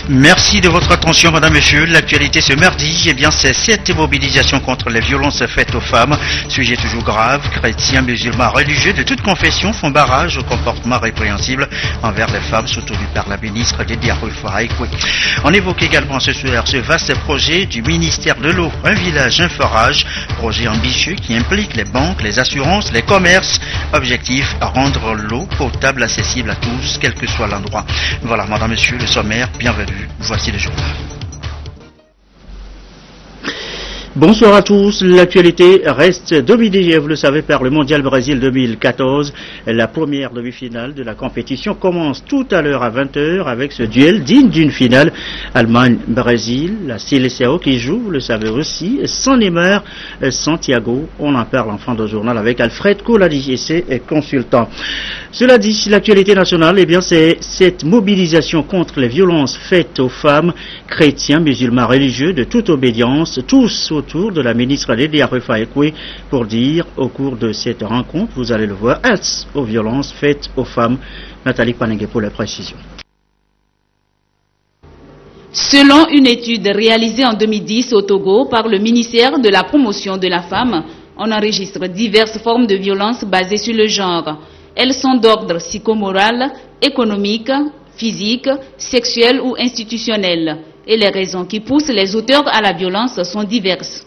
Merci de votre attention, madame, monsieur. L'actualité ce mardi, c'est cette mobilisation contre les violences faites aux femmes. Sujet toujours grave, chrétiens, musulmans, religieux de toute confession font barrage au comportement répréhensible envers les femmes soutenu par la ministre Dédia Rufai. On évoque également ce soir ce vaste projet du ministère de l'eau, un village, un forage, projet ambitieux qui implique les banques, les assurances, les commerces. Objectif, rendre l'eau potable accessible à tous, quel que soit l'endroit. Voilà, madame, monsieur, le sommaire, bienvenue. Voici le journal. Bonsoir à tous. L'actualité reste dominée, vous le savez, par le Mondial Brésil 2014. La première demi-finale de la compétition commence tout à l'heure à 20h avec ce duel digne d'une finale. Allemagne-Brésil, la Seleção qui joue, vous le savez aussi, sans Neymar, Santiago. On en parle en fin de journal avec Alfred Kouladi et ses consultants. Cela dit, l'actualité nationale, c'est cette mobilisation contre les violences faites aux femmes, chrétiens, musulmans, religieux, de toute obédience, tous autour de la ministre Dédia Rufai pour dire au cours de cette rencontre, vous allez le voir, halte aux violences faites aux femmes. Nathalie Panengue pour la précision. Selon une étude réalisée en 2010 au Togo par le ministère de la Promotion de la Femme, on enregistre diverses formes de violences basées sur le genre. Elles sont d'ordre psychomoral, économique, physique, sexuel ou institutionnel. Et les raisons qui poussent les auteurs à la violence sont diverses.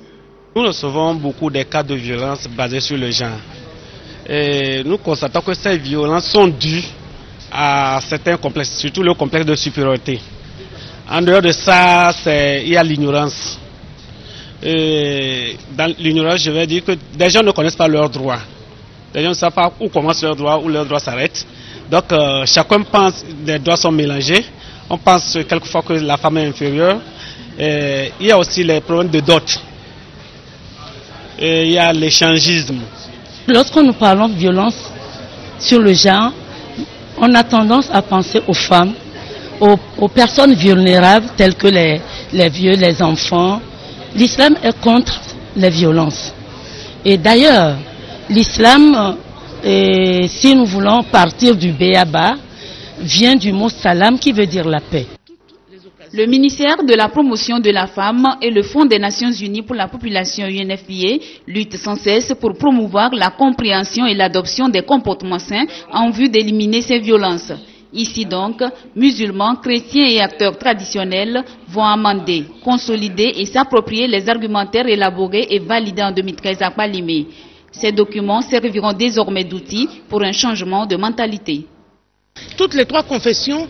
Nous recevons beaucoup de cas de violence basés sur le genre. Et nous constatons que ces violences sont dues à certains complexes, surtout le complexe de supériorité. En dehors de ça, il y a l'ignorance. Dans l'ignorance, je vais dire que des gens ne connaissent pas leurs droits. Les gens ne savent pas où commence leurs droits, où leurs droits s'arrêtent. Donc chacun pense que les droits sont mélangés. On pense quelquefois que la femme est inférieure. Il y a aussi les problèmes de dot. Il y a l'échangisme. Lorsque nous parlons de violence sur le genre, on a tendance à penser aux femmes, aux personnes vulnérables telles que les vieux, les enfants. L'islam est contre les violences. Et d'ailleurs, l'islam, si nous voulons partir du béaba, vient du mot salam qui veut dire la paix. Le ministère de la Promotion de la Femme et le Fonds des Nations Unies pour la Population UNFPA luttent sans cesse pour promouvoir la compréhension et l'adoption des comportements sains en vue d'éliminer ces violences. Ici donc, musulmans, chrétiens et acteurs traditionnels vont amender, consolider et s'approprier les argumentaires élaborés et validés en 2013 à Palimé. Ces documents serviront désormais d'outils pour un changement de mentalité. Toutes les trois confessions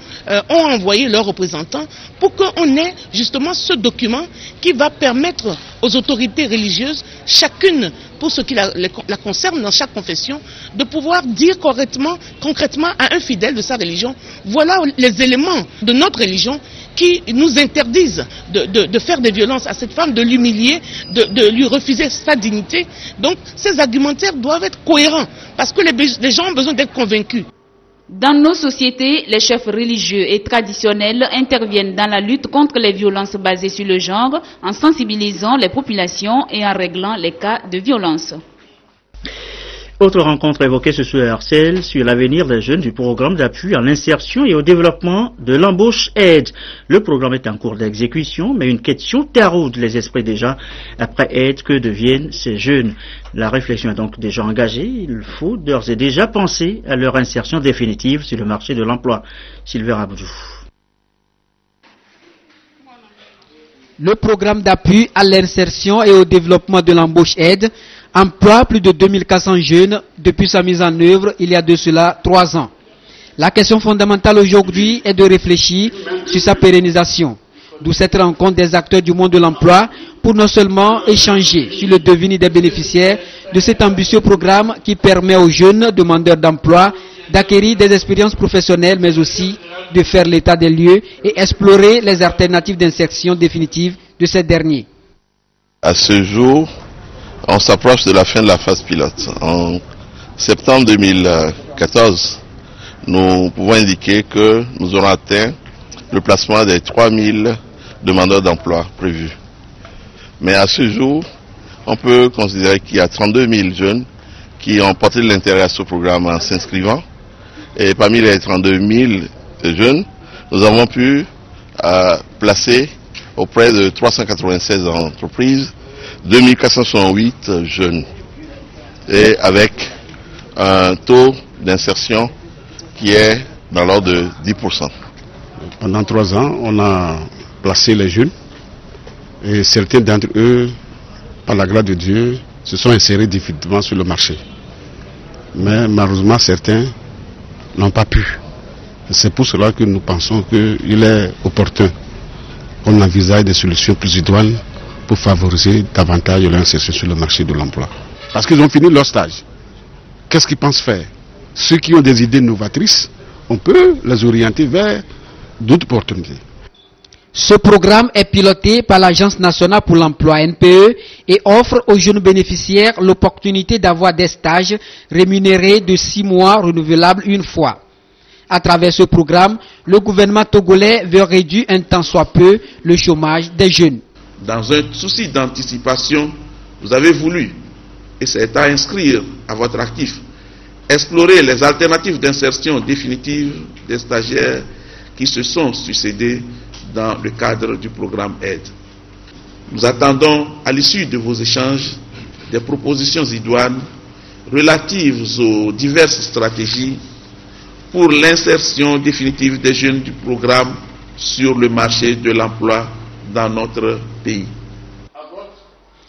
ont envoyé leurs représentants pour qu'on ait justement ce document qui va permettre aux autorités religieuses, chacune pour ce qui la concerne dans chaque confession, de pouvoir dire concrètement à un fidèle de sa religion, voilà les éléments de notre religion qui nous interdisent de faire des violences à cette femme, de l'humilier, de lui refuser sa dignité. Donc ces argumentaires doivent être cohérents parce que les gens ont besoin d'être convaincus. Dans nos sociétés, les chefs religieux et traditionnels interviennent dans la lutte contre les violences basées sur le genre en sensibilisant les populations et en réglant les cas de violence. Autre rencontre évoquée ce soir, celle sur l'avenir des jeunes du programme d'appui à l'insertion et au développement de l'embauche aide. Le programme est en cours d'exécution, mais une question taraude les esprits déjà. Après aide, que deviennent ces jeunes? La réflexion est donc déjà engagée. Il faut d'ores et déjà penser à leur insertion définitive sur le marché de l'emploi. Sylvain Abdou. Le programme d'appui à l'insertion et au développement de l'embauche aide emploie plus de 2400 jeunes depuis sa mise en œuvre il y a de cela 3 ans. La question fondamentale aujourd'hui est de réfléchir sur sa pérennisation. D'où cette rencontre des acteurs du monde de l'emploi pour non seulement échanger sur le devenir des bénéficiaires de cet ambitieux programme qui permet aux jeunes demandeurs d'emploi d'acquérir des expériences professionnelles mais aussi de faire l'état des lieux et explorer les alternatives d'insertion définitive de ces derniers. À ce jour, on s'approche de la fin de la phase pilote. En septembre 2014, nous pouvons indiquer que nous aurons atteint le placement des 3000 demandeurs d'emploi prévus. Mais à ce jour, on peut considérer qu'il y a 32 000 jeunes qui ont porté de l'intérêt à ce programme en s'inscrivant. Et parmi les 32 000 jeunes, nous avons pu placés auprès de 396 entreprises, 2468 jeunes, et avec un taux d'insertion qui est dans l'ordre de 10%. Pendant 3 ans, on a placé les jeunes et certains d'entre eux, par la grâce de Dieu, se sont insérés définitivement sur le marché. Mais malheureusement, certains n'ont pas pu. C'est pour cela que nous pensons qu'il est opportun qu'on envisage des solutions plus idoines pour favoriser davantage l'insertion sur le marché de l'emploi. Parce qu'ils ont fini leur stage. Qu'est-ce qu'ils pensent faire? Ceux qui ont des idées novatrices, on peut les orienter vers d'autres opportunités. Ce programme est piloté par l'Agence nationale pour l'emploi NPE et offre aux jeunes bénéficiaires l'opportunité d'avoir des stages rémunérés de 6 mois renouvelables une fois. À travers ce programme, le gouvernement togolais veut réduire un tant soit peu le chômage des jeunes. Dans un souci d'anticipation, vous avez voulu, et c'est à inscrire à votre actif, explorer les alternatives d'insertion définitive des stagiaires qui se sont succédés dans le cadre du programme aide. Nous attendons, à l'issue de vos échanges, des propositions idoines relatives aux diverses stratégies pour l'insertion définitive des jeunes du programme sur le marché de l'emploi dans notre pays.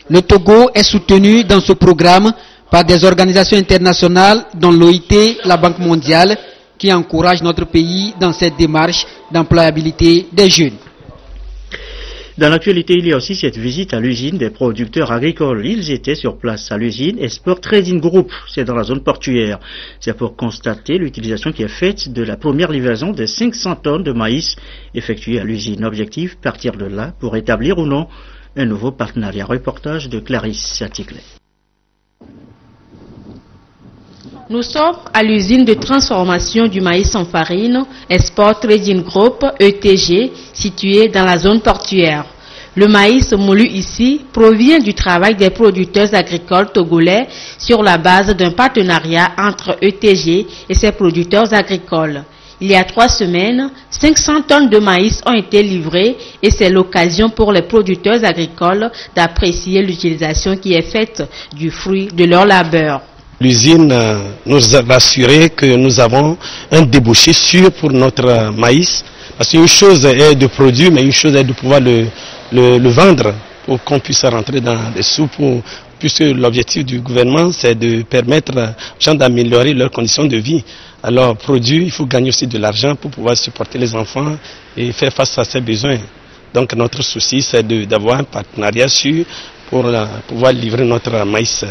Le Togo est soutenu dans ce programme par des organisations internationales dont l'OIT, la Banque mondiale, qui encouragent notre pays dans cette démarche d'employabilité des jeunes. Dans l'actualité, il y a aussi cette visite à l'usine des producteurs agricoles. Ils étaient sur place à l'usine Export Trading Group, c'est dans la zone portuaire. C'est pour constater l'utilisation qui est faite de la première livraison de 500 tonnes de maïs effectuée à l'usine. Objectif, partir de là pour établir ou non un nouveau partenariat. Reportage de Clarisse Aticlet. Nous sommes à l'usine de transformation du maïs en farine, Export Trading Group, ETG, située dans la zone portuaire. Le maïs moulu ici provient du travail des producteurs agricoles togolais sur la base d'un partenariat entre ETG et ses producteurs agricoles. Il y a 3 semaines, 500 tonnes de maïs ont été livrées et c'est l'occasion pour les producteurs agricoles d'apprécier l'utilisation qui est faite du fruit de leur labeur. L'usine nous a assuré que nous avons un débouché sûr pour notre maïs. Parce qu'une chose est de produire, mais une chose est de pouvoir le vendre pour qu'on puisse rentrer dans les sous. Puisque l'objectif du gouvernement, c'est de permettre aux gens d'améliorer leurs conditions de vie. Alors, produire, il faut gagner aussi de l'argent pour pouvoir supporter les enfants et faire face à ses besoins. Donc, notre souci, c'est d'avoir un partenariat sûr pour pouvoir livrer notre maïs.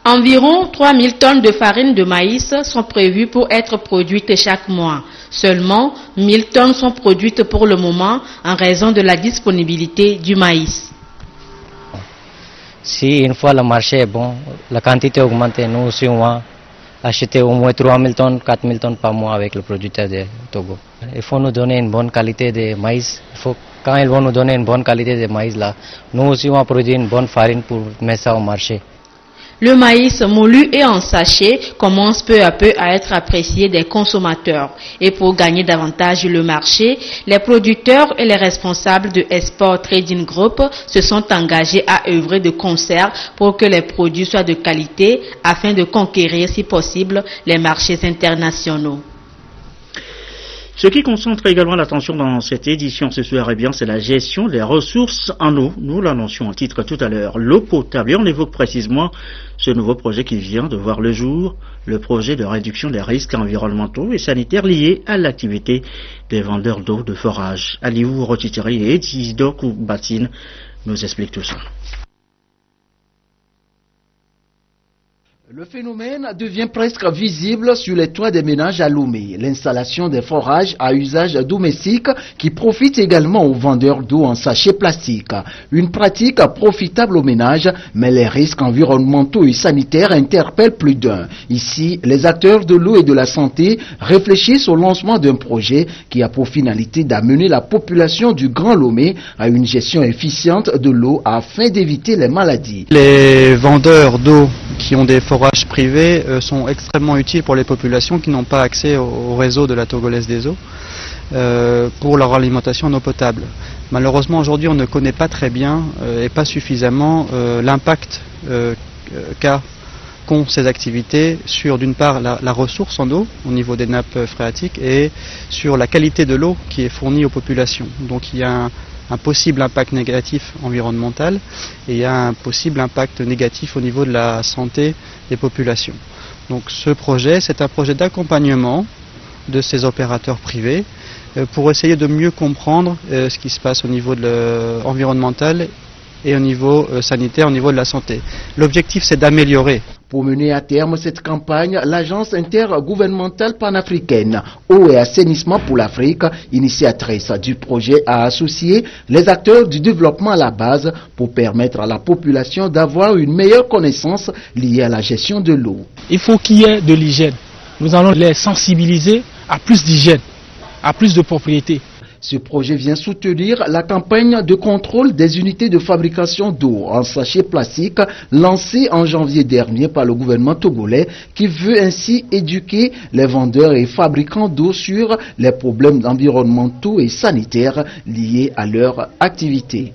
Environ 3000 tonnes de farine de maïs sont prévues pour être produites chaque mois. Seulement 1000 tonnes sont produites pour le moment en raison de la disponibilité du maïs. Si une fois le marché est bon, la quantité augmente, nous aussi on va acheter au moins 3000 tonnes, 4000 tonnes par mois avec le producteur de Togo. Il faut nous donner une bonne qualité de maïs. Quand ils vont nous donner une bonne qualité de maïs là, nous aussi on va produire une bonne farine pour mettre ça au marché. Le maïs moulu et en sachet commence peu à peu à être apprécié des consommateurs. Et pour gagner davantage le marché, les producteurs et les responsables de Export Trading Group se sont engagés à œuvrer de concert pour que les produits soient de qualité afin de conquérir, si possible, les marchés internationaux. Ce qui concentre également l'attention dans cette édition ce soir, c'est la gestion des ressources en eau. Nous l'annoncions en titre tout à l'heure, l'eau potable. Et on évoque précisément ce nouveau projet qui vient de voir le jour, le projet de réduction des risques environnementaux et sanitaires liés à l'activité des vendeurs d'eau de forage. Aliou Rotiteri et Isidore Koubatine nous expliquent tout ça. Le phénomène devient presque visible sur les toits des ménages à Lomé. L'installation des forages à usage domestique qui profite également aux vendeurs d'eau en sachets plastiques. Une pratique profitable aux ménages, mais les risques environnementaux et sanitaires interpellent plus d'un. Ici, les acteurs de l'eau et de la santé réfléchissent au lancement d'un projet qui a pour finalité d'amener la population du Grand Lomé à une gestion efficiente de l'eau afin d'éviter les maladies. Les vendeurs d'eau qui ont des forages privés sont extrêmement utiles pour les populations qui n'ont pas accès au réseau de la Togolaise des eaux. pour leur alimentation en eau potable. Malheureusement, aujourd'hui, on ne connaît pas très bien et pas suffisamment l'impact qu'ont ces activités sur, d'une part, la ressource en eau au niveau des nappes phréatiques et sur la qualité de l'eau qui est fournie aux populations. Donc il y a un possible impact négatif environnemental et il y a un possible impact négatif au niveau de la santé des populations. Donc ce projet, c'est un projet d'accompagnement de ces opérateurs privés pour essayer de mieux comprendre ce qui se passe au niveau environnemental et au niveau sanitaire, au niveau de la santé. L'objectif, c'est d'améliorer. Pour mener à terme cette campagne, l'Agence intergouvernementale panafricaine Eau et assainissement pour l'Afrique, initiatrice du projet, a associé les acteurs du développement à la base pour permettre à la population d'avoir une meilleure connaissance liée à la gestion de l'eau. Il faut qu'il y ait de l'hygiène. Nous allons les sensibiliser à plus d'hygiène, à plus de propriété. Ce projet vient soutenir la campagne de contrôle des unités de fabrication d'eau en sachet plastique lancée en janvier dernier par le gouvernement togolais qui veut ainsi éduquer les vendeurs et fabricants d'eau sur les problèmes environnementaux et sanitaires liés à leur activité.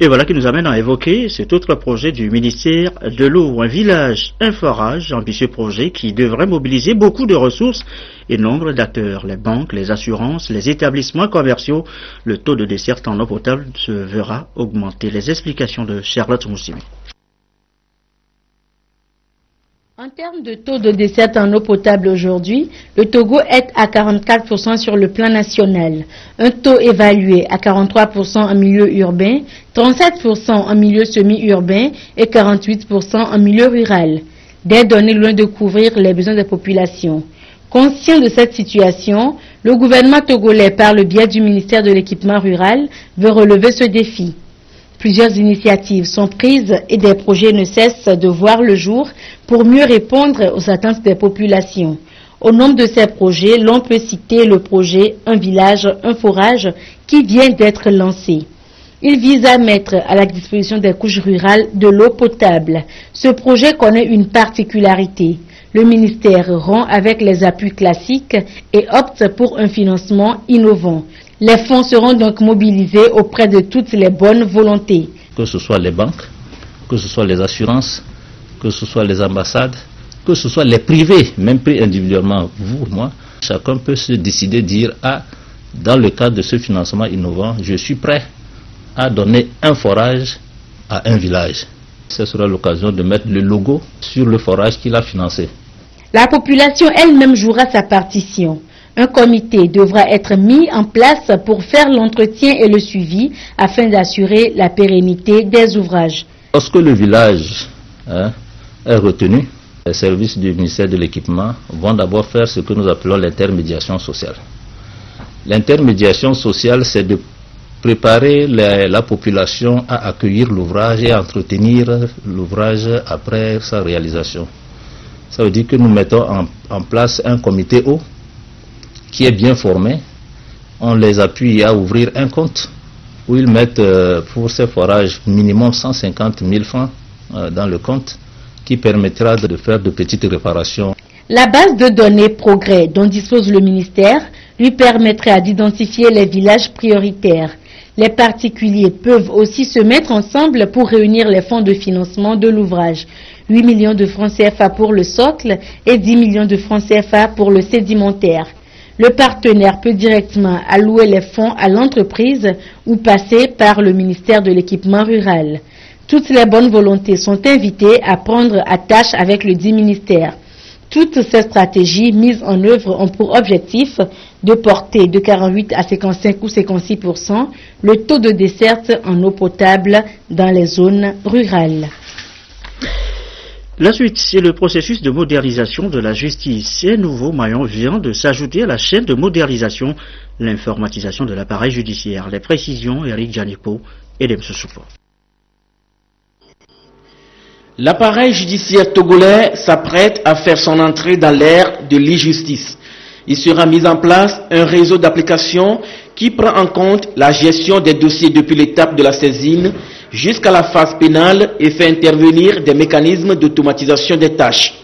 Et voilà qui nous amène à évoquer cet autre projet du ministère de l'eau, un village, un forage, ambitieux projet qui devrait mobiliser beaucoup de ressources et nombre d'acteurs, les banques, les assurances, les établissements commerciaux. Le taux de desserte en eau potable se verra augmenter. Les explications de Charlotte Moussimi. En termes de taux de desserte en eau potable aujourd'hui, le Togo est à 44% sur le plan national. Un taux évalué à 43% en milieu urbain, 37% en milieu semi-urbain et 48% en milieu rural. Des données loin de couvrir les besoins des populations. Conscient de cette situation, le gouvernement togolais, par le biais du ministère de l'équipement rural, veut relever ce défi. Plusieurs initiatives sont prises et des projets ne cessent de voir le jour pour mieux répondre aux attentes des populations. Au nombre de ces projets, l'on peut citer le projet Un village, un forage qui vient d'être lancé. Il vise à mettre à la disposition des couches rurales de l'eau potable. Ce projet connaît une particularité. Le ministère rompt avec les appuis classiques et opte pour un financement innovant. Les fonds seront donc mobilisés auprès de toutes les bonnes volontés. Que ce soit les banques, que ce soit les assurances, que ce soit les ambassades, que ce soit les privés, même pris individuellement, vous, moi, chacun peut se décider, dire, dans le cadre de ce financement innovant, je suis prêt à donner un forage à un village. Ce sera l'occasion de mettre le logo sur le forage qu'il a financé. La population elle-même jouera sa partition. Un comité devra être mis en place pour faire l'entretien et le suivi afin d'assurer la pérennité des ouvrages. Lorsque le village est retenu, les services du ministère de l'équipement vont d'abord faire ce que nous appelons l'intermédiation sociale. L'intermédiation sociale, c'est de préparer la population à accueillir l'ouvrage et à entretenir l'ouvrage après sa réalisation. Ça veut dire que nous mettons en place un comité eau qui est bien formé. On les appuie à ouvrir un compte où ils mettent pour ces forages minimum 150 000 francs dans le compte qui permettra de faire de petites réparations. La base de données Progrès dont dispose le ministère lui permettra d'identifier les villages prioritaires. Les particuliers peuvent aussi se mettre ensemble pour réunir les fonds de financement de l'ouvrage. 8 millions de francs CFA pour le socle et 10 millions de francs CFA pour le sédimentaire. Le partenaire peut directement allouer les fonds à l'entreprise ou passer par le ministère de l'équipement rural. Toutes les bonnes volontés sont invitées à prendre attache avec le dit ministère. Toutes ces stratégies mises en œuvre ont pour objectif de porter de 48 à 55 ou 56% le taux de desserte en eau potable dans les zones rurales. La suite, c'est le processus de modernisation de la justice. Un nouveau maillon vient de s'ajouter à la chaîne de modernisation, l'informatisation de l'appareil judiciaire. Les précisions, Eric Janipo et Dem Soussoupo. L'appareil judiciaire togolais s'apprête à faire son entrée dans l'ère de l'e-justice. Il sera mis en place un réseau d'applications qui prend en compte la gestion des dossiers depuis l'étape de la saisine jusqu'à la phase pénale et fait intervenir des mécanismes d'automatisation des tâches.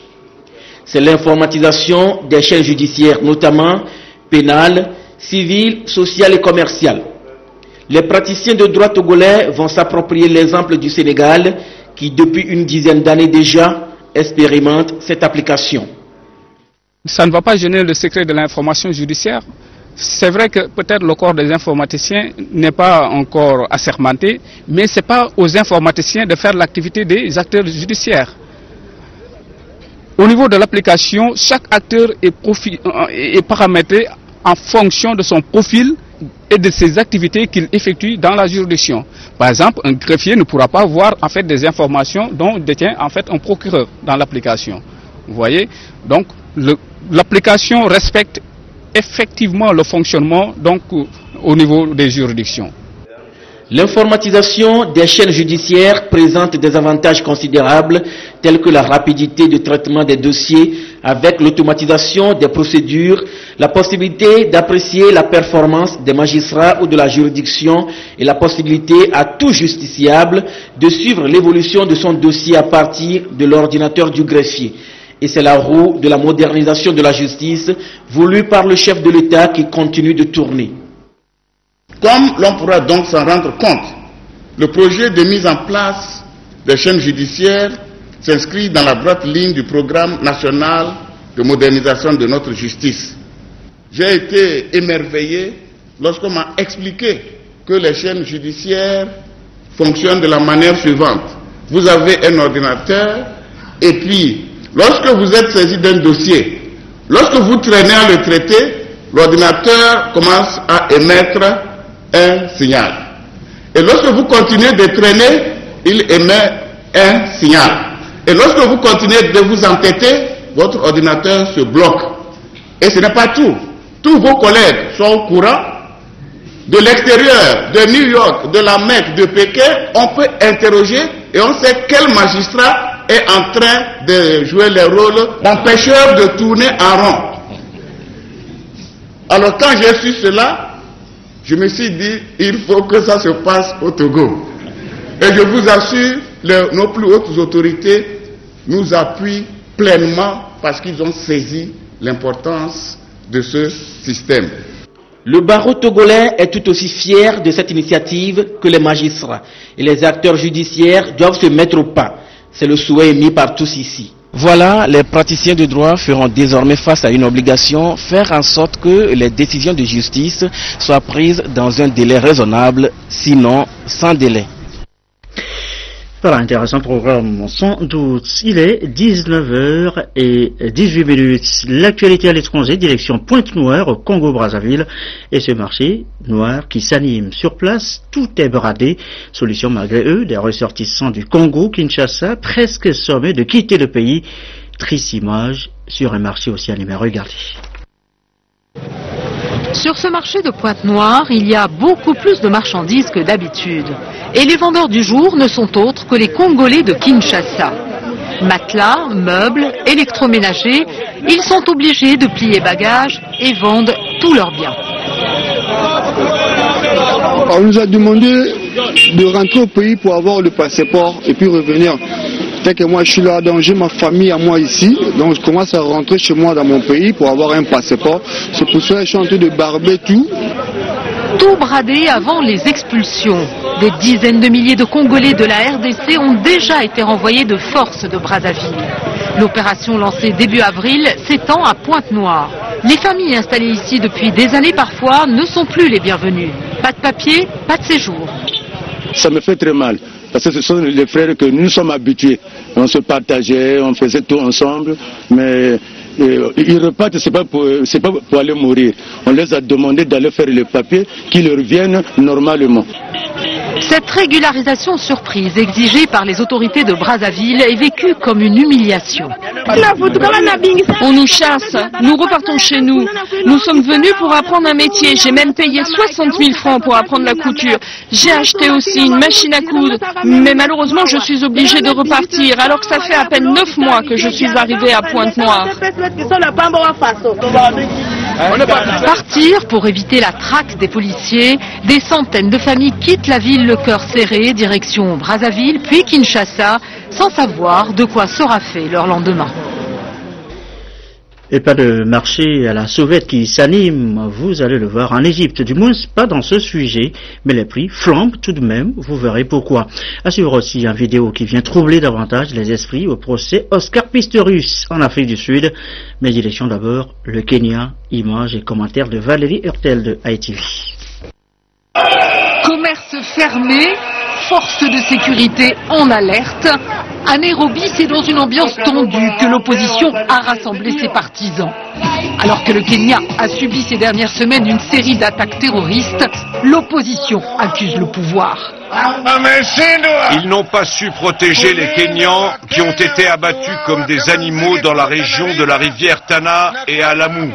C'est l'informatisation des chaînes judiciaires, notamment pénales, civile, sociale et commerciale. Les praticiens de droit togolais vont s'approprier l'exemple du Sénégal qui, depuis une dizaine d'années déjà, expérimente cette application. Ça ne va pas gêner le secret de l'information judiciaire. C'est vrai que peut-être le corps des informaticiens n'est pas encore assermenté, mais ce n'est pas aux informaticiens de faire l'activité des acteurs judiciaires. Au niveau de l'application, chaque acteur est paramétré en fonction de son profil et de ses activités qu'il effectue dans la juridiction. Par exemple, un greffier ne pourra pas voir en fait des informations dont détient en fait un procureur dans l'application. Vous voyez? Donc l'application respecte effectivement le fonctionnement donc au niveau des juridictions. L'informatisation des chaînes judiciaires présente des avantages considérables tels que la rapidité de traitement des dossiers avec l'automatisation des procédures, la possibilité d'apprécier la performance des magistrats ou de la juridiction et la possibilité à tout justiciable de suivre l'évolution de son dossier à partir de l'ordinateur du greffier. Et c'est la roue de la modernisation de la justice voulue par le chef de l'État qui continue de tourner. Comme l'on pourra donc s'en rendre compte, le projet de mise en place des chaînes judiciaires s'inscrit dans la droite ligne du programme national de modernisation de notre justice. J'ai été émerveillé lorsqu'on m'a expliqué que les chaînes judiciaires fonctionnent de la manière suivante. Vous avez un ordinateur et puis, lorsque vous êtes saisi d'un dossier, lorsque vous traînez à le traiter, l'ordinateur commence à émettre un signal. Et lorsque vous continuez de traîner, il émet un signal. Et lorsque vous continuez de vous entêter, votre ordinateur se bloque. Et ce n'est pas tout. Tous vos collègues sont au courant. De l'extérieur, de New York, de la Mecque, de Pékin, on peut interroger et on sait quel magistrat est en train de jouer le rôle d'empêcheur de tourner en rond. Alors quand j'ai su cela, je me suis dit, il faut que ça se passe au Togo. Et je vous assure, nos plus hautes autorités nous appuient pleinement parce qu'ils ont saisi l'importance de ce système. Le barreau togolais est tout aussi fier de cette initiative que les magistrats. Et les acteurs judiciaires doivent se mettre au pas. C'est le souhait émis par tous ici. Voilà, les praticiens de droit feront désormais face à une obligation, faire en sorte que les décisions de justice soient prises dans un délai raisonnable, sinon sans délai. Voilà, intéressant programme, sans doute. Il est 19h18. L'actualité à l'étranger, direction Pointe-Noire, au Congo-Brazzaville. Et ce marché noir qui s'anime sur place, tout est bradé. Solution malgré eux, des ressortissants du Congo, Kinshasa, presque sommés de quitter le pays. Triste image sur un marché aussi animé. Regardez. Sur ce marché de Pointe-Noire, il y a beaucoup plus de marchandises que d'habitude. Et les vendeurs du jour ne sont autres que les Congolais de Kinshasa. Matelas, meubles, électroménagers, ils sont obligés de plier bagages et vendent tous leurs biens. On nous a demandé de rentrer au pays pour avoir le passeport et puis revenir. Dès que moi je suis là, donc j'ai ma famille à moi ici, donc je commence à rentrer chez moi dans mon pays pour avoir un passeport. C'est pour ça que je suis en train de barber tout. Tout bradé avant les expulsions. Des dizaines de milliers de Congolais de la RDC ont déjà été renvoyés de force de Brazzaville. L'opération lancée début avril s'étend à Pointe-Noire. Les familles installées ici depuis des années parfois ne sont plus les bienvenues. Pas de papier, pas de séjour. Ça me fait très mal. Parce que ce sont les frères que nous sommes habitués. On se partageait, on faisait tout ensemble, mais ils repartent, c'est pas pour aller mourir. On les a demandé d'aller faire les papiers, qu'ils reviennent normalement. Cette régularisation surprise exigée par les autorités de Brazzaville est vécue comme une humiliation. On nous chasse, nous repartons chez nous. Nous sommes venus pour apprendre un métier. J'ai même payé 60 000 francs pour apprendre la couture. J'ai acheté aussi une machine à coudre. Mais malheureusement, je suis obligée de repartir alors que ça fait à peine 9 mois que je suis arrivée à Pointe-Noire. Partir pour éviter la traque des policiers, des centaines de familles quittent la ville le cœur serré, direction Brazzaville, puis Kinshasa, sans savoir de quoi sera fait leur lendemain. Et pas de marché à la sauvette qui s'anime, vous allez le voir en Égypte, du moins pas dans ce sujet, mais les prix flambent tout de même, vous verrez pourquoi. À suivre aussi une vidéo qui vient troubler davantage les esprits au procès Oscar Pistorius en Afrique du Sud. Mais direction d'abord le Kenya, images et commentaires de Valérie Hurtel de ITV. Commerce fermé, forces de sécurité en alerte. À Nairobi, c'est dans une ambiance tendue que l'opposition a rassemblé ses partisans. Alors que le Kenya a subi ces dernières semaines une série d'attaques terroristes, l'opposition accuse le pouvoir. Ils n'ont pas su protéger les Kenyans qui ont été abattus comme des animaux dans la région de la rivière Tana et à Lamu.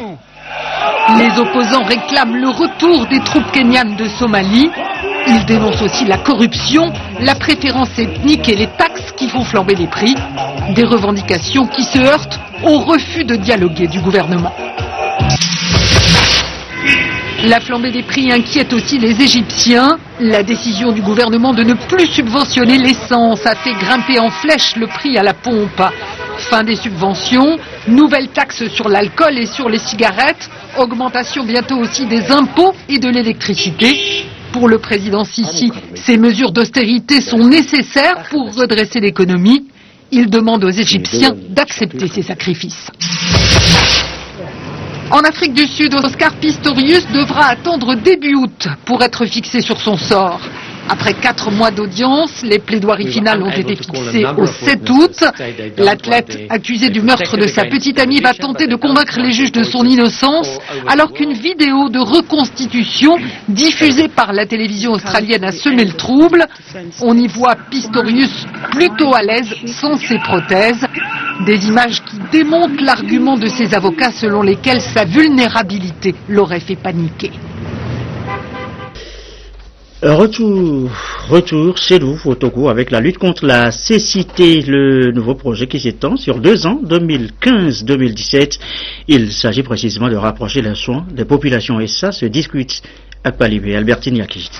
Les opposants réclament le retour des troupes kenyanes de Somalie. Ils dénoncent aussi la corruption, la préférence ethnique et les taxes qui font flamber les prix. Des revendications qui se heurtent au refus de dialoguer du gouvernement. La flambée des prix inquiète aussi les Égyptiens. La décision du gouvernement de ne plus subventionner l'essence a fait grimper en flèche le prix à la pompe. Fin des subventions, nouvelles taxes sur l'alcool et sur les cigarettes, augmentation bientôt aussi des impôts et de l'électricité. Pour le président Sisi, ces mesures d'austérité sont nécessaires pour redresser l'économie. Il demande aux Égyptiens d'accepter ces sacrifices. En Afrique du Sud, Oscar Pistorius devra attendre début août pour être fixé sur son sort. Après 4 mois d'audience, les plaidoiries finales ont été fixées au 7 août. L'athlète accusé du meurtre de sa petite amie va tenter de convaincre les juges de son innocence, alors qu'une vidéo de reconstitution diffusée par la télévision australienne a semé le trouble. On y voit Pistorius plutôt à l'aise sans ses prothèses. Des images qui démontent l'argument de ses avocats selon lesquels sa vulnérabilité l'aurait fait paniquer. Retour chez nous au Togo avec la lutte contre la cécité, le nouveau projet qui s'étend sur 2 ans, 2015-2017. Il s'agit précisément de rapprocher les soins des populations et ça se discute à Palibé. Albertine Yakit.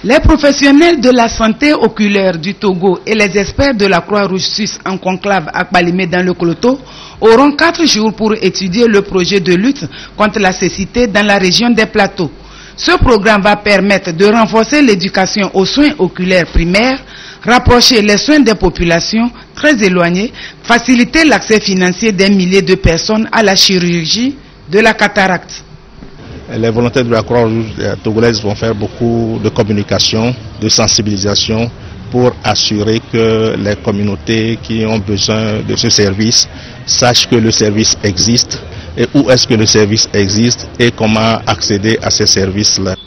Les professionnels de la santé oculaire du Togo et les experts de la Croix-Rouge suisse en conclave à Kpalimé dans le Kloto auront 4 jours pour étudier le projet de lutte contre la cécité dans la région des plateaux. Ce programme va permettre de renforcer l'éducation aux soins oculaires primaires, rapprocher les soins des populations très éloignées, faciliter l'accès financier des milliers de personnes à la chirurgie de la cataracte. Les volontaires de la Croix-Rouge togolaise vont faire beaucoup de communication, de sensibilisation pour assurer que les communautés qui ont besoin de ce service sachent que le service existe et où est-ce que le service existe et comment accéder à ces services-là.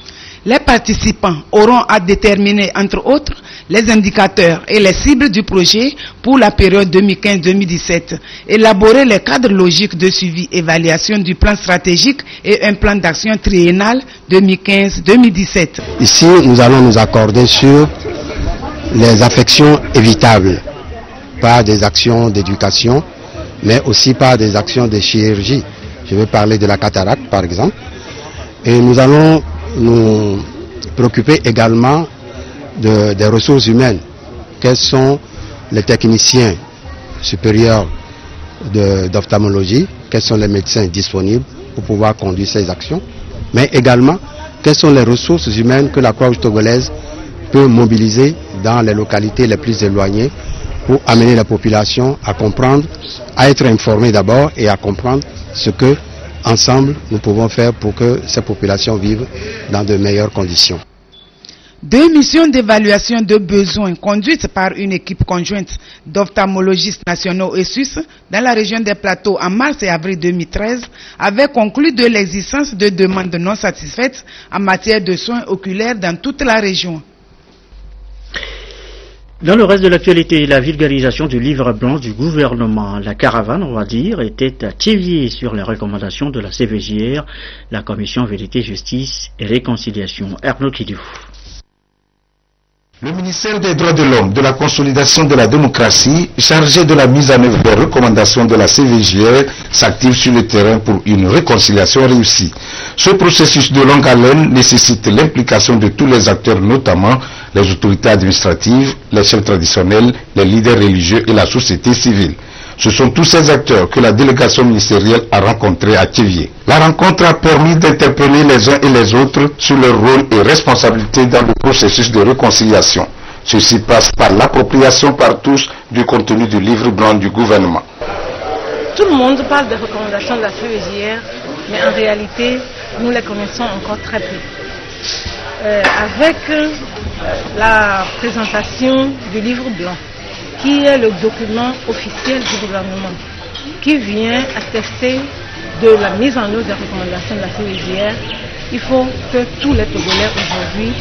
Les participants auront à déterminer, entre autres, les indicateurs et les cibles du projet pour la période 2015-2017, élaborer les cadres logiques de suivi-évaluation du plan stratégique et un plan d'action triennal 2015-2017. Ici, nous allons nous accorder sur les affections évitables, par des actions d'éducation, mais aussi par des actions de chirurgie. Je vais parler de la cataracte, par exemple. Et nous allons nous préoccuper également des ressources humaines. Quels sont les techniciens supérieurs d'ophtalmologie, quels sont les médecins disponibles pour pouvoir conduire ces actions, mais également quelles sont les ressources humaines que la Croix-Rouge togolaise peut mobiliser dans les localités les plus éloignées pour amener la population à comprendre, à être informée d'abord et à comprendre ce que ensemble nous pouvons faire pour que ces populations vivent dans de meilleures conditions. 2 missions d'évaluation de besoins conduites par une équipe conjointe d'ophtalmologistes nationaux et suisses dans la région des plateaux en mars et avril 2013 avaient conclu de l'existence de demandes non satisfaites en matière de soins oculaires dans toute la région. Dans le reste de l'actualité, la vulgarisation du livre blanc du gouvernement, la caravane, on va dire, était à Thiéviers sur les recommandations de la CVJR, la Commission Vérité, Justice et Réconciliation. Arnaud Kidou. Le ministère des Droits de l'Homme, de la consolidation de la démocratie, chargé de la mise en œuvre des recommandations de la CVJR, s'active sur le terrain pour une réconciliation réussie. Ce processus de longue haleine nécessite l'implication de tous les acteurs, notamment les autorités administratives, les chefs traditionnels, les leaders religieux et la société civile. Ce sont tous ces acteurs que la délégation ministérielle a rencontrés à Thiévié. La rencontre a permis d'interpeller les uns et les autres sur leur rôle et responsabilité dans le processus de réconciliation. Ceci passe par l'appropriation par tous du contenu du livre blanc du gouvernement. Tout le monde parle des recommandations de la CEJR, mais en réalité, nous les connaissons encore très peu. Avec la présentation du livre blanc, qui est le document officiel du gouvernement, qui vient attester de la mise en œuvre des recommandations de la CEJR, il faut que tous les Togolais aujourd'hui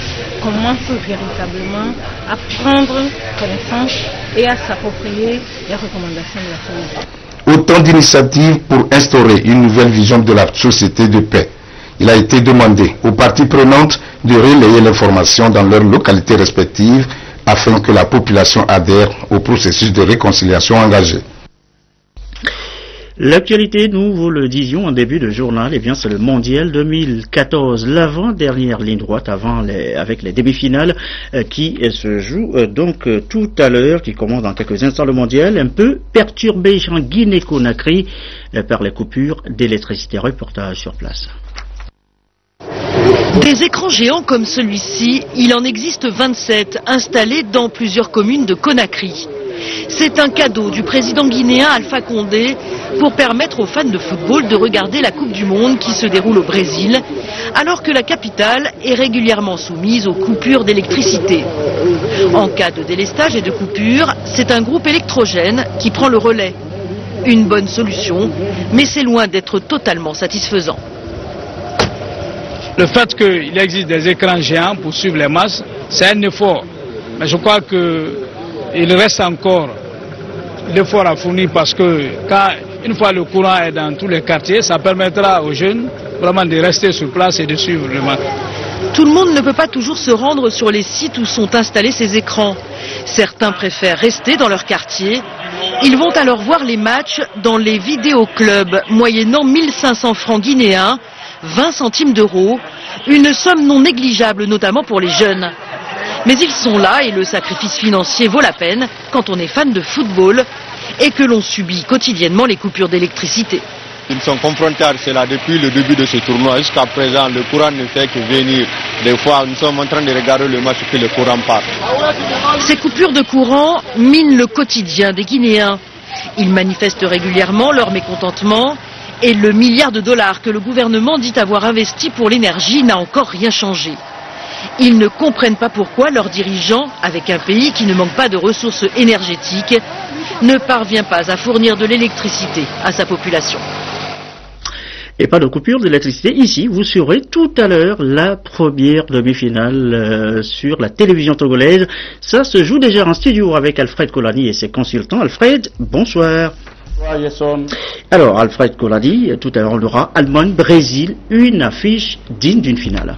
commencent véritablement à prendre connaissance et à s'approprier les recommandations de la CEJR. Autant d'initiatives pour instaurer une nouvelle vision de la société de paix. Il a été demandé aux parties prenantes de relayer l'information dans leurs localités respectives afin que la population adhère au processus de réconciliation engagé. L'actualité, nous vous le disions en début de journal, eh bien c'est le Mondial 2014, l'avant-dernière ligne droite avec les demi-finales qui se jouent donc tout à l'heure, qui commence dans quelques instants le Mondial, un peu perturbé en Guinée-Conakry par les coupures d'électricité. Reportage sur place. Des écrans géants comme celui-ci, il en existe 27 installés dans plusieurs communes de Conakry. C'est un cadeau du président guinéen Alpha Condé pour permettre aux fans de football de regarder la Coupe du Monde qui se déroule au Brésil, alors que la capitale est régulièrement soumise aux coupures d'électricité. En cas de délestage et de coupure, c'est un groupe électrogène qui prend le relais. Une bonne solution, mais c'est loin d'être totalement satisfaisant. Le fait qu'il existe des écrans géants pour suivre les matchs, c'est un effort. Mais je crois qu'il reste encore l'effort à fournir parce que une fois le courant est dans tous les quartiers, ça permettra aux jeunes vraiment de rester sur place et de suivre le match. Tout le monde ne peut pas toujours se rendre sur les sites où sont installés ces écrans. Certains préfèrent rester dans leur quartier. Ils vont alors voir les matchs dans les vidéoclubs, moyennant 1500 francs guinéens, 20 centimes d'euros, une somme non négligeable notamment pour les jeunes. Mais ils sont là et le sacrifice financier vaut la peine quand on est fan de football et que l'on subit quotidiennement les coupures d'électricité. Ils sont confrontés à cela depuis le début de ce tournoi. Jusqu'à présent, le courant ne fait que venir. Des fois, nous sommes en train de regarder le match et le courant part. Ces coupures de courant minent le quotidien des Guinéens. Ils manifestent régulièrement leur mécontentement et le milliard de dollars que le gouvernement dit avoir investi pour l'énergie n'a encore rien changé. Ils ne comprennent pas pourquoi leurs dirigeants, avec un pays qui ne manque pas de ressources énergétiques, ne parvient pas à fournir de l'électricité à sa population. Et pas de coupure d'électricité. Ici, vous saurez tout à l'heure la première demi-finale sur la télévision togolaise. Ça se joue déjà en studio avec Alfred Kolani et ses consultants. Alfred, bonsoir. Alors, Alfred Kolani, tout à l'heure on aura Allemagne-Brésil, une affiche digne d'une finale.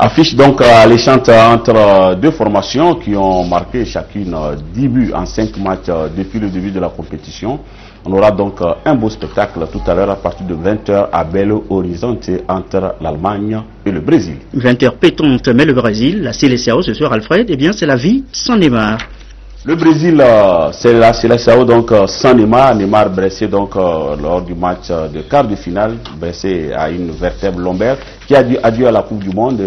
Affiche donc alléchante entre deux formations qui ont marqué chacune 10 buts en 5 matchs depuis le début de la compétition. On aura donc un beau spectacle tout à l'heure à partir de 20h à Belo Horizonte entre l'Allemagne et le Brésil. 20h pétante, mais le Brésil, la Seleção ce soir, Alfred, eh bien c'est la vie sans Neymar. Le Brésil, c'est la Seleção donc sans Neymar. Neymar blessé donc lors du match de quart de finale, blessé à une vertèbre lombaire qui a dit adieu à la Coupe du Monde.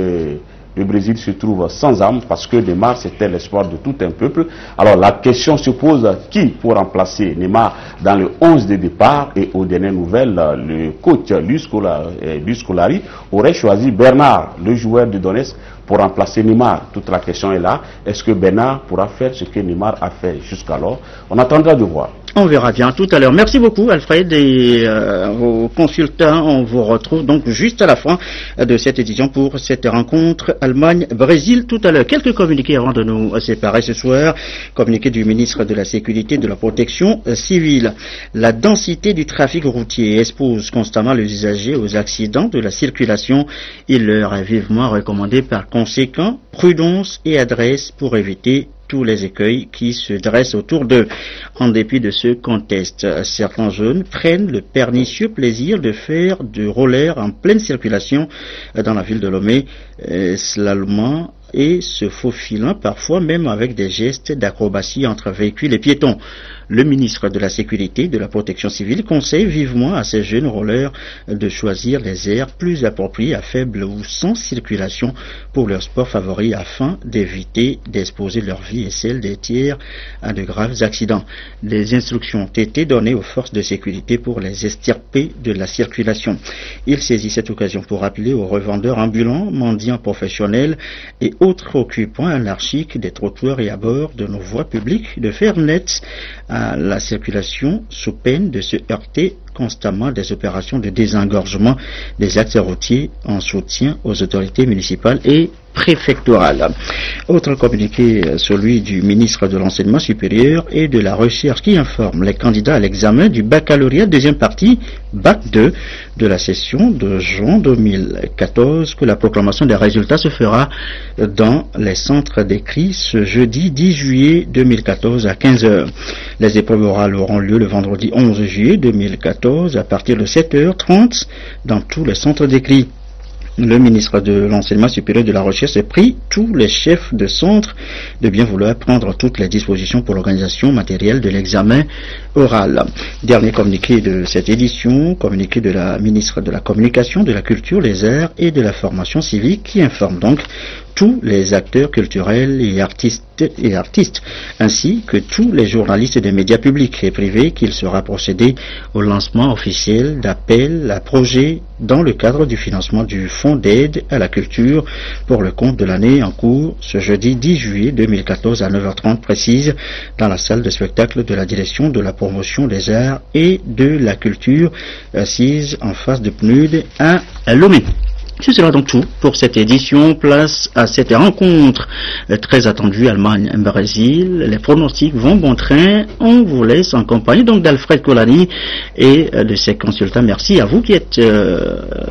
Le Brésil se trouve sans âme parce que Neymar c'était l'espoir de tout un peuple. Alors la question se pose, qui pour remplacer Neymar dans le 11 de départ? Et aux dernières nouvelles, le coach Luis Scolari aurait choisi Bernard, le joueur de Donetsk, pour remplacer Neymar. Toute la question est là, est-ce que Bernard pourra faire ce que Neymar a fait jusqu'alors? On attendra de voir. On verra bien tout à l'heure. Merci beaucoup Alfred et vos consultants. On vous retrouve donc juste à la fin de cette édition pour cette rencontre Allemagne-Brésil tout à l'heure. Quelques communiqués avant de nous séparer ce soir. Communiqué du ministre de la Sécurité et de la Protection civile. La densité du trafic routier expose constamment les usagers aux accidents de la circulation. Il leur est vivement recommandé par conséquent prudence et adresse pour éviter tous les écueils qui se dressent autour d'eux. En dépit de ce contexte, certains jeunes prennent le pernicieux plaisir de faire du roller en pleine circulation dans la ville de Lomé, slalomant et se faufilant parfois même avec des gestes d'acrobatie entre véhicules et piétons. Le ministre de la Sécurité et de la Protection civile conseille vivement à ces jeunes rollers de choisir les aires plus appropriées à faible ou sans circulation pour leur sport favori afin d'éviter d'exposer leur vie et celle des tiers à de graves accidents. Des instructions ont été données aux forces de sécurité pour les extirper de la circulation. Il saisit cette occasion pour rappeler aux revendeurs ambulants, mendiants professionnels et autres occupants anarchiques des trottoirs et à bord de nos voies publiques de faire net à la circulation sous peine de se heurter constamment des opérations de désengorgement des axes routiers en soutien aux autorités municipales et préfectorales. Autre communiqué, celui du ministre de l'Enseignement supérieur et de la Recherche qui informe les candidats à l'examen du baccalauréat deuxième partie, Bac 2, de la session de juin 2014 que la proclamation des résultats se fera dans les centres d'écrit ce jeudi 10 juillet 2014 à 15h. Les épreuves orales auront lieu le vendredi 11 juillet 2014 à partir de 7h30 dans tous les centres d'écrit. Le ministre de l'Enseignement supérieur et de la Recherche a pris tous les chefs de centre de bien vouloir prendre toutes les dispositions pour l'organisation matérielle de l'examen oral. Dernier communiqué de cette édition, communiqué de la ministre de la Communication, de la Culture, des Arts et de la Formation civique qui informe donc tous les acteurs culturels et artistes, ainsi que tous les journalistes des médias publics et privés qu'il sera procédé au lancement officiel d'appels à projets dans le cadre du financement du Fonds d'aide à la culture pour le compte de l'année en cours ce jeudi 10 juillet 2014 à 9h30 précise dans la salle de spectacle de la direction de la promotion des arts et de la culture assise en face de PNUD à Lomé. Ce sera donc tout pour cette édition. Place à cette rencontre très attendue Allemagne-Brésil. Les pronostics vont bon train. On vous laisse en compagnie donc d'Alfred Colani et de ses consultants. Merci à vous qui êtes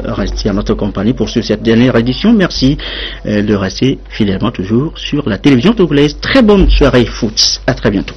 restés à notre compagnie pour cette dernière édition. Merci de rester fidèlement toujours sur la télévision togolaise. Très bonne soirée foot. À très bientôt.